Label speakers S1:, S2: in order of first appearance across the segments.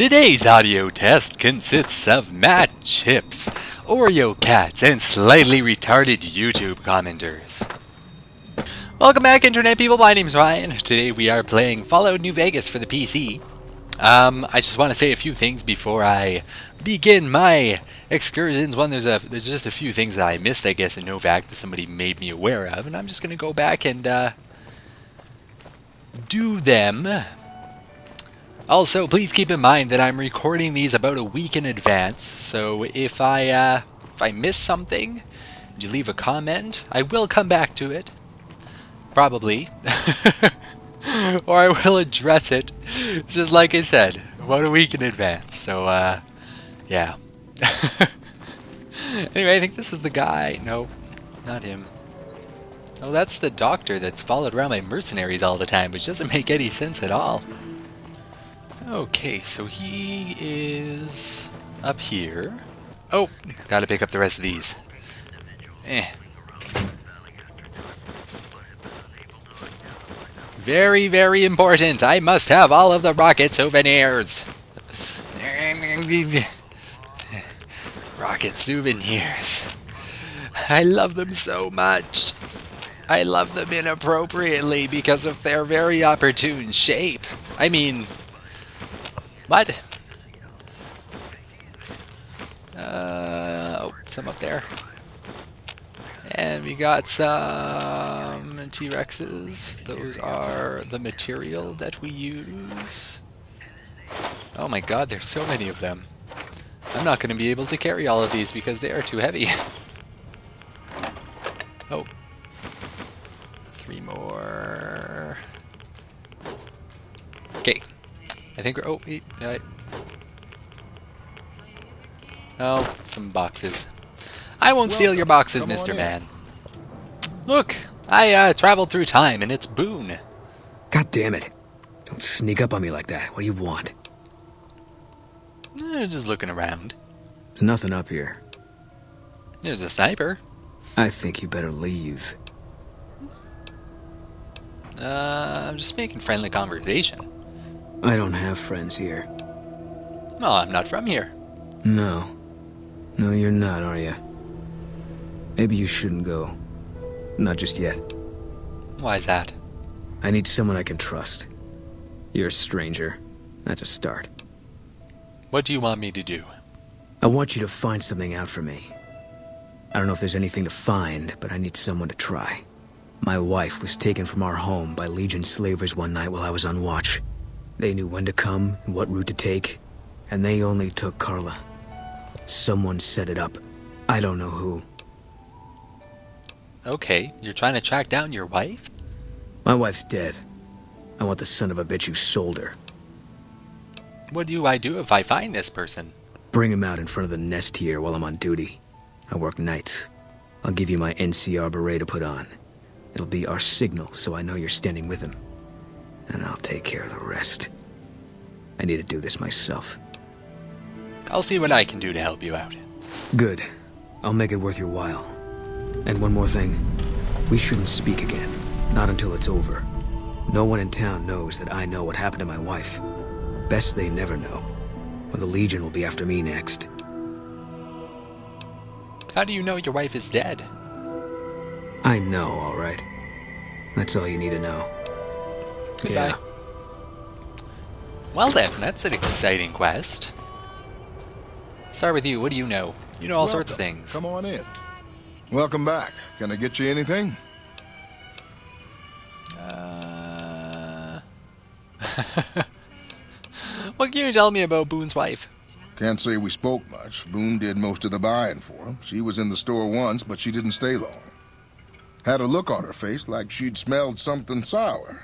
S1: Today's audio test consists of Matt Chips, Oreo Cats, and slightly retarded YouTube commenters. Welcome back, Internet people. My name's Ryan. Today we are playing Fallout New Vegas for the PC. I just want to say a few things before I begin my excursions. One, there's just a few things that I missed, I guess, in Novac that somebody made me aware of, and I'm just going to go back and do them. Also, please keep in mind that I'm recording these about a week in advance, so if I miss something, and you leave a comment, I will come back to it. Probably. Or I will address it, just like I said, about a week in advance. So, yeah. Anyway, I think this is the guy. No, not him. Oh, that's the doctor that's followed around by mercenaries all the time, which doesn't make any sense at all. Okay, so he is up here. Oh, gotta pick up the rest of these. Very, very important. I must have all of the rocket souvenirs. Rocket souvenirs. I love them so much. I love them inappropriately because of their very opportune shape. I mean, what? Oh, some up there. And we got some T-Rexes. Those are the material that we use. Oh my god, there's so many of them. I'm not going to be able to carry all of these because they are too heavy. Oh. 3 more. Okay. I think we're... Oh, wait. Oh, some boxes. I won't steal your boxes, Mr. Man. Look, I traveled through time, and it's Boone.
S2: God damn it. Don't sneak up on me like that. What do you want?
S1: Just looking around.
S2: There's nothing up here.
S1: There's a sniper.
S2: I think you better leave.
S1: I'm just making friendly conversation.
S2: I don't have friends here.
S1: Well, I'm not from here.
S2: No. No, you're not, are you? Maybe you shouldn't go. Not just yet.
S1: Why's that?
S2: I need someone I can trust. You're a stranger. That's a start.
S1: What do you want me to do?
S2: I want you to find something out for me. I don't know if there's anything to find, but I need someone to try. My wife was taken from our home by Legion slavers one night while I was on watch. They knew when to come and what route to take, and they only took Carla. Someone set it up. I don't know who.
S1: Okay, you're trying to track down your wife?
S2: My wife's dead. I want the son of a bitch who sold her.
S1: What do I do if I find this person?
S2: Bring him out in front of the nest here while I'm on duty. I work nights. I'll give you my NCR beret to put on. It'll be our signal so I know you're standing with him. And I'll take care of the rest. I need to do this myself.
S1: I'll see what I can do to help you out.
S2: Good. I'll make it worth your while. And one more thing. We shouldn't speak again. Not until it's over. No one in town knows that I know what happened to my wife. Best they never know. Or the Legion will be after me next.
S1: How do you know your wife is dead?
S2: I know, all right. That's all you need to know.
S1: Goodbye.
S2: Yeah.
S1: Well then, that's an exciting quest. Start with you. What do you know? You know all sorts of things.
S3: Come on in. Welcome back. Can I get you anything?
S1: What can you tell me about Boone's wife?
S3: Can't say we spoke much. Boone did most of the buying for him. She was in the store once, but she didn't stay long. Had a look on her face like she'd smelled something sour.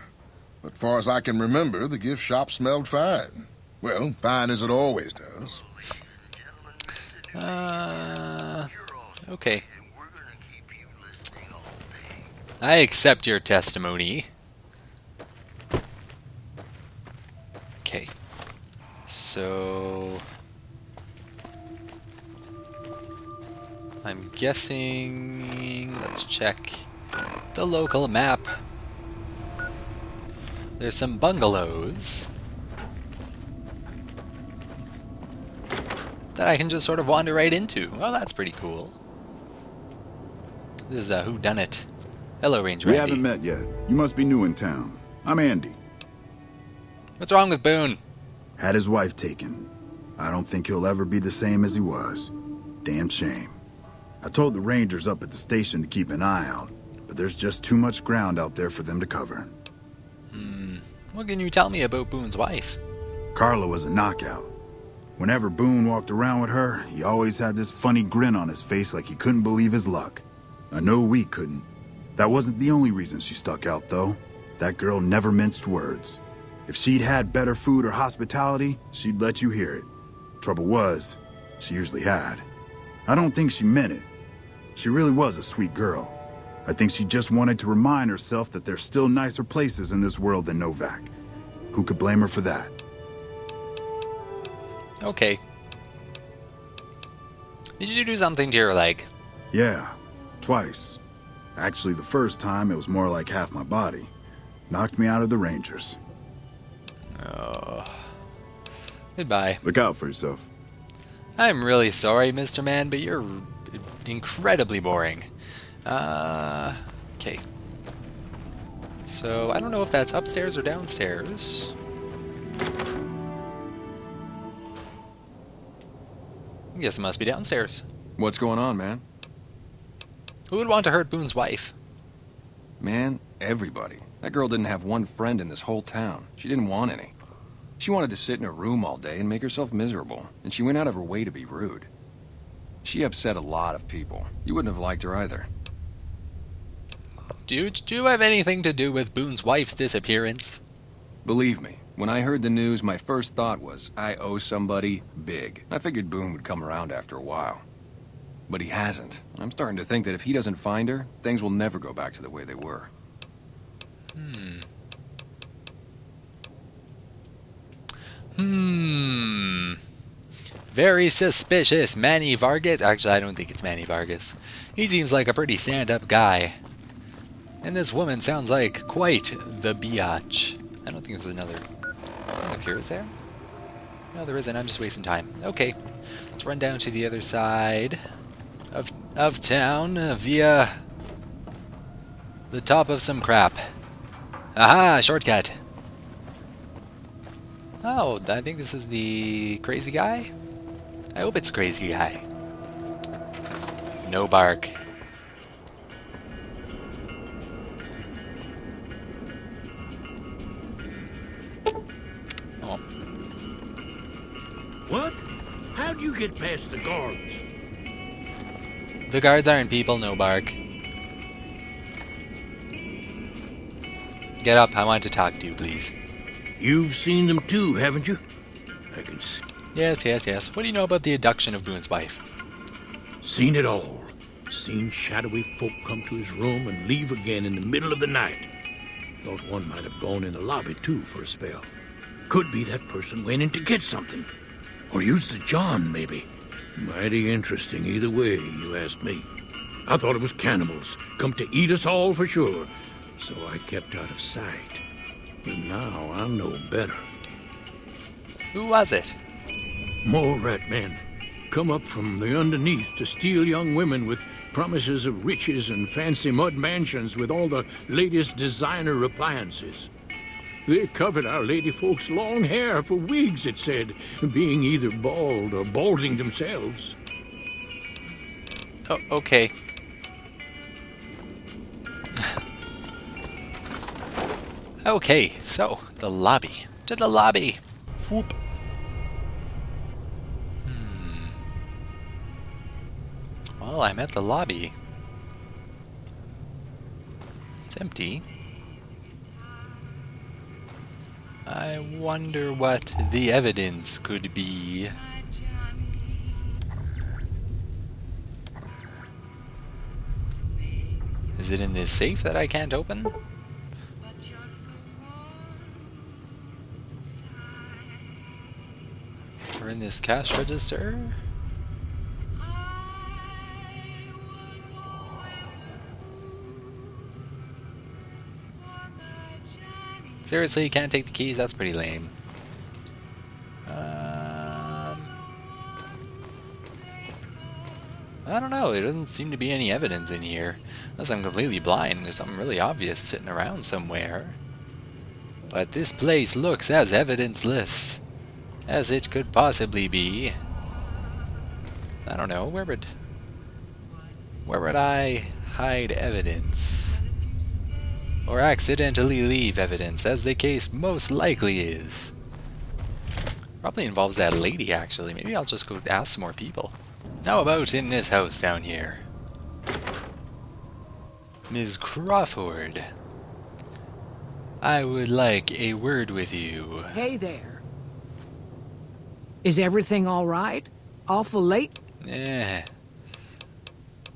S3: But far as I can remember, the gift shop smelled fine. Well, fine as it always does.
S1: Okay. I accept your testimony. Okay. So... I'm guessing... Let's check the local map. There's some bungalows. that I can just sort of wander right into. Well, that's pretty cool. This is a whodunit. Hello, Ranger
S4: We
S1: Andy.
S4: haven't met yet. You must be new in town. I'm Andy.
S1: What's wrong with Boone?
S4: Had his wife taken. I don't think he'll ever be the same as he was. Damn shame. I told the rangers up at the station to keep an eye out, but there's just too much ground out there for them to cover.
S1: What can you tell me about Boone's wife?
S4: Carla was a knockout. Whenever Boone walked around with her, he always had this funny grin on his face like he couldn't believe his luck. I know we couldn't. That wasn't the only reason she stuck out, though. That girl never minced words. If she'd had better food or hospitality, she'd let you hear it. Trouble was, she usually had. I don't think she meant it. She really was a sweet girl. I think she just wanted to remind herself that there's still nicer places in this world than Novac. Who could blame her for that?
S1: Okay. Did you do something to your leg?
S4: Yeah, twice. Actually, the first time, it was more like half my body. Knocked me out of the Rangers.
S1: Oh. Goodbye.
S4: Look out for yourself.
S1: I'm really sorry, Mr. Man, but you're incredibly boring. Okay. So, I don't know if that's upstairs or downstairs. I guess it must be downstairs.
S5: What's going on, man?
S1: Who would want to hurt Boone's wife?
S5: Man, everybody. That girl didn't have one friend in this whole town. She didn't want any. She wanted to sit in her room all day and make herself miserable, and she went out of her way to be rude. She upset a lot of people. You wouldn't have liked her either.
S1: Do you have anything to do with Boone's wife's disappearance?
S5: Believe me, when I heard the news, my first thought was, I owe somebody big. I figured Boone would come around after a while. But he hasn't. I'm starting to think that if he doesn't find her, things will never go back to the way they were.
S1: Very suspicious, Manny Vargas. Actually, I don't think it's Manny Vargas. He seems like a pretty stand-up guy. And this woman sounds like quite the biatch. I don't think there's another... up here, is there? No, there isn't. I'm just wasting time. Okay. Let's run down to the other side of town via the top of some crap. Aha! Shortcut! Oh, I think this is the crazy guy? I hope it's crazy guy. No bark. Oh.
S6: What? How'd you get past the guards?
S1: The guards aren't people, no bark. Get up, I want to talk to you, please.
S6: You've seen them too, haven't you? I can see.
S1: Yes, yes, yes. What do you know about the abduction of Boone's wife?
S6: Seen it all. Seen shadowy folk come to his room and leave again in the middle of the night. Thought one might have gone in the lobby too for a spell. Could be that person went in to get something. Or used the John, maybe. Mighty interesting either way, you ask me. I thought it was cannibals, come to eat us all for sure. So I kept out of sight. But now I know better.
S1: Who was it?
S6: More rat men. Come up from the underneath to steal young women with promises of riches and fancy mud mansions with all the latest designer appliances. They covered our lady folks' long hair for wigs, it said, being either bald or balding themselves.
S1: Oh, okay. Okay, so, the lobby. To the lobby! Whoop. Well, I'm at the lobby. It's empty. I wonder what the evidence could be. Is it in this safe that I can't open? Or in this cash register? Seriously, you can't take the keys? That's pretty lame. I don't know, there doesn't seem to be any evidence in here. Unless I'm completely blind, there's something really obvious sitting around somewhere. But this place looks as evidenceless as it could possibly be. I don't know, where would I hide evidence? Or accidentally leave evidence, as the case most likely is. Probably involves that lady, actually. Maybe I'll just go ask some more people. How about in this house down here? Ms. Crawford, I would like a word with you.
S7: Hey there. Is everything all right? Awful late?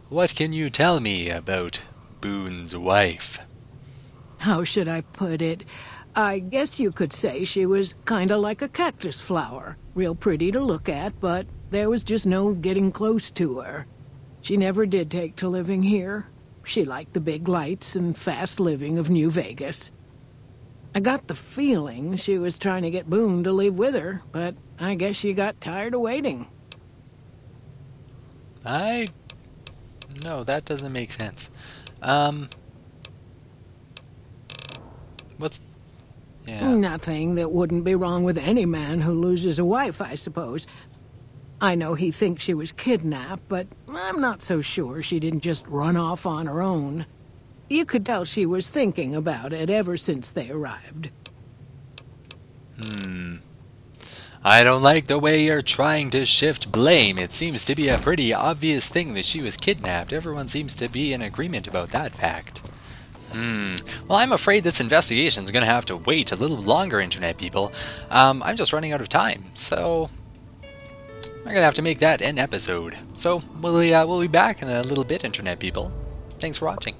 S1: What can you tell me about Boone's wife?
S7: How should I put it? I guess you could say she was kinda like a cactus flower. Real pretty to look at, but there was just no getting close to her. She never did take to living here. She liked the big lights and fast living of New Vegas. I got the feeling she was trying to get Boone to leave with her, but I guess she got tired of waiting.
S1: No, that doesn't make sense. Yeah.
S7: Nothing that wouldn't be wrong with any man who loses a wife, I suppose. I know he thinks she was kidnapped, but I'm not so sure she didn't just run off on her own. You could tell she was thinking about it ever since they arrived.
S1: I don't like the way you're trying to shift blame. It seems to be a pretty obvious thing that she was kidnapped. Everyone seems to be in agreement about that fact. Well, I'm afraid this investigation is going to have to wait a little longer, Internet people. I'm just running out of time, so I'm going to have to make that an episode. So we'll be back in a little bit, Internet people. Thanks for watching.